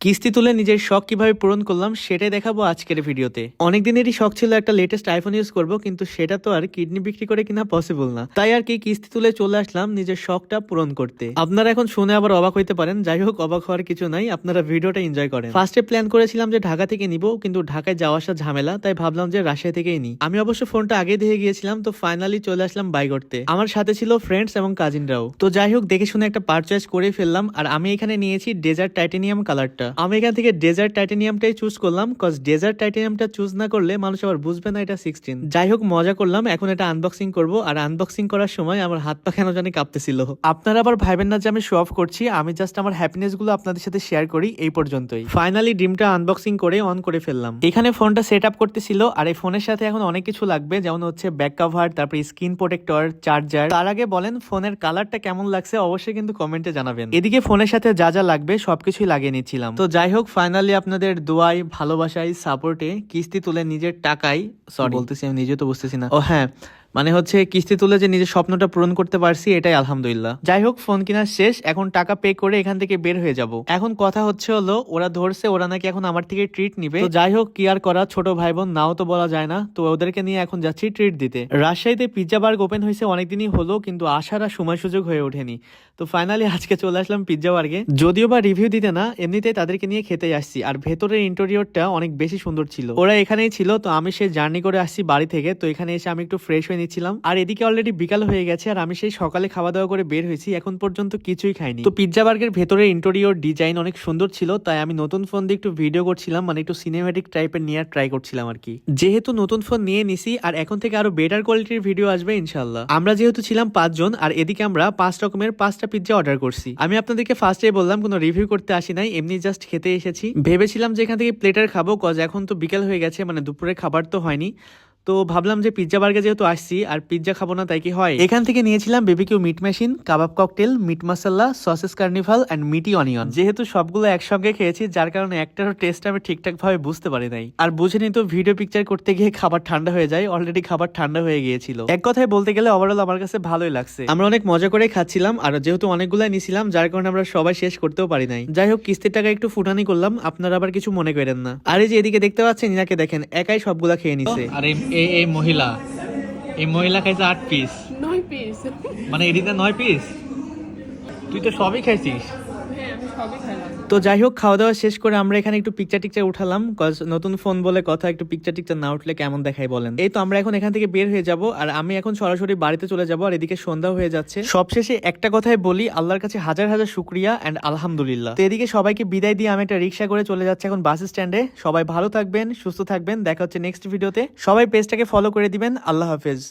কিস্তি তুলে নিজের শখ কিভাবে পূরণ করলাম সেটাই দেখাবো আজকের ভিডিওতে। অনেক দিনেরই শখ ছিল একটা লেটেস্ট আইফোন ইউজ করব, কিন্তু সেটা তো আর কিডনি বিক্রি করে কিনা পসিবল না। তাই আর কি কিস্তি তুলে চলে আসলাম নিজের শখটা পূরণ করতে। আপনারা এখন শুনে আবার অবাক হইতে পারেন, যাই হোক অবাক হওয়ার কিছু নাই, আপনারা ভিডিওটা এনজয় করেন। ফার্স্টে প্ল্যান করেছিলাম যে ঢাকা থেকে নিব, কিন্তু ঢাকায় যাওয়া আসা ঝামেলা, তাই ভাবলাম যে রাজশাহী থেকেই নিই। আমি অবশ্য ফোনটা আগে দেখে গিয়েছিলাম, তো ফাইনালি চলে আসলাম বাই করতে। আমার সাথে ছিল ফ্রেন্ডস এবং কাজিনরাও। তো যাই হোক দেখে শুনে একটা পারচেজ করে ফেললাম। আর আমি এখানে নিয়েছি ডেজার্ট টাইটেনিয়াম কালারটা। আমি এখান থেকে ডেজার্ট টাইটেনিয়ামটাই চুজ করলাম, কজ ডেজার্ট টাইটেনিয়ামটা চুজ না করলে মানুষ আবার বুঝবে না এটা 16। যাই হোক মজা করলাম, এখন এটা আনবক্সিং করব। আর আনবক্সিং করার সময় আমার হাত পা কেন জানি কাঁপতেছিল। আপনারা আবার ভাইবেন না যে আমি শো অফ করছি, আমি জাস্ট আমার হ্যাপিনেস গুলো আপনাদের সাথে শেয়ার করি, এই পর্যন্তই। ফাইনালি ড্রিমটা আনবক্সিং করে অন করে ফেললাম। এখানে ফোনটা সেট আপ করতেছিল, আর এই ফোনের সাথে এখন অনেক কিছু লাগবে, যেমন হচ্ছে ব্যাক কভার, তারপরে স্ক্রিন প্রোটেক্টর, চার্জার। তার আগে বলেন ফোনের কালারটা কেমন লাগছে অবশ্যই কিন্তু কমেন্টে জানাবেন। এদিকে ফোনের সাথে যা যা লাগবে সবকিছুই লাগিয়ে নিচ্ছিলাম। তো যাই হোক ফাইনালি আপনাদের দোয়াই, ভালোবাসায়, সাপোর্টে কিস্তি তুলে নিজের টাকায়, সরি বলতেছি আমি নিজে তো বুঝতেছি না, ও হ্যাঁ মানে হচ্ছে কিস্তি তুলে যে নিজের স্বপ্নটা পূরণ করতে পারছি, এটাই আলহামদুলিল্লাহ। যাই হোক ফোন কেনা শেষ, এখন টাকা পে করে এখান থেকে বের হয়ে যাব। এখন কথা হচ্ছে হলো ওরা ধরছে ওরা নাকি এখন আমার থেকে ট্রিট নিবে। তো যাই হোক কি আর করা, ছোট ভাই বোন নাও তো বলা যায় না, তো ওদেরকে নিয়ে এখন যাচ্ছি ট্রিট দিতে। রাজশাহীতে পিৎজা বার্গ ওপেন হয়েছে অনেকদিনই হলো, কিন্তু আসার আর সময় সুযোগ হয়ে ওঠেনি। তো ফাইনালি আজকে চলে আসলাম পিৎজা বার্গে, যদিও বা রিভিউ দিতে না, এমনিতেই তাদেরকে নিয়ে খেতে আসছি। আর ভেতরের ইন্টেরিয়রটা অনেক বেশি সুন্দর ছিল। ওরা এখানেই ছিল, তো আমি সেই জার্নি করে আসছি বাড়ি থেকে, তো এখানে এসে আমি একটু ফ্রেশ হয়ে নিচ্ছিলাম। আর এদিকে অলরেডি বিকাল হয়ে গেছে, আর আমি সেই সকালে খাওয়া দাওয়া করে বের হয়েছি, এখন পর্যন্ত কিছুই খাইনি। তো পিৎজা বার্গের ভেতরের ইন্টেরিয়র ডিজাইন অনেক সুন্দর ছিল, তাই আমি নতুন ফোন দিয়ে একটু ভিডিও করছিলাম, মানে একটু সিনেম্যাটিক টাইপের নিয়ে ট্রাই করছিলাম আর কি। যেহেতু নতুন ফোন নিয়ে নিছি, আর এখন থেকে আরো বেটার কোয়ালিটির ভিডিও আসবে ইনশাল্লাহ। আমরা যেহেতু ছিলাম 5 জন, আর এদিকে আমরা 5 রকমের 5টা পিৎজা অর্ডার করছি। আমি আপনাদেরকে ফার্স্টেই বললাম কোনো রিভিউ করতে আসি নাই, এমনি জাস্ট খেতে এসেছি। ভেবেছিলাম যে এখান থেকে প্লেটার খাবো, কজ এখন তো বিকেল হয়ে গেছে, মানে দুপুরে খাবার তো হয়নি। তো ভাবলাম যে পিৎজা বার্গে যেহেতু আসছি আর পিৎজা খাবো না তাই কি হয়। এখান থেকে নিয়েছিলাম BBQ meat machine, kebab cocktail, meat masala, sausage carnival and meaty onion. যেহেতু সবগুলো একসঙ্গে খেয়েছি, যার কারণে একটারও টেস্ট আমি ঠিকঠাক ভাবে বুঝতে পারি নাই। আর বুঝেনি তো ভিডিও পিকচার করতে গিয়ে খাবার ঠান্ডা হয়ে যায়, অলরেডি খাবার ঠান্ডা হয়ে গিয়েছিল। এক কথায় বলতে গেলে ওভারঅল আমার কাছে ভালোই লাগছে। আমরা অনেক মজা করে খাচ্ছিলাম, আর যেহেতু অনেকগুলাই নিছিলাম যার কারণে আমরা সবাই শেষ করতেও পারি নাই। যাই হোক কিস্তির টাকা একটু ফুটানি করলাম, আপনারা আবার কিছু মনে করেন না। আর এই যে এদিকে দেখতে পাচ্ছেন ইনাকে দেখেন, একাই সবগুলা খেয়ে নিছে। আর এই মহিলা খাইছে 8 পিস, 9 পিস। মানে এদিকে 9 পিস। তুই তো সবই খাইছিস। হ্যাঁ আমি সবই খাইলাম। তো যাই হোক খাওয়া দাওয়া শেষ করে আমরা এখানে একটু পিকচার টিকচার উঠালাম, কজ নতুন ফোন বলে কথা, একটু পিকচার টিকচার না উঠলে কেমন দেখাই বলেন। এই তো আমরা এখন এখান থেকে বের হয়ে যাব, আর আমি এখন সরাসরি বাড়িতে চলে যাব। আর এদিকে সন্ধ্যা হয়ে যাচ্ছে। সবশেষে একটা কথাই বলি, আল্লাহর কাছে হাজার হাজার শুকরিয়া এন্ড আলহামদুলিল্লাহ। তো এদিকে সবাইকে বিদায় দিয়ে আমি একটা রিক্সা করে চলে যাচ্ছি এখন বাস স্ট্যান্ডে। সবাই ভালো থাকবেন, সুস্থ থাকবেন, দেখা হচ্ছে নেক্সট ভিডিওতে। সবাই পেজটাকে ফলো করে দিবেন। আল্লাহ হাফেজ।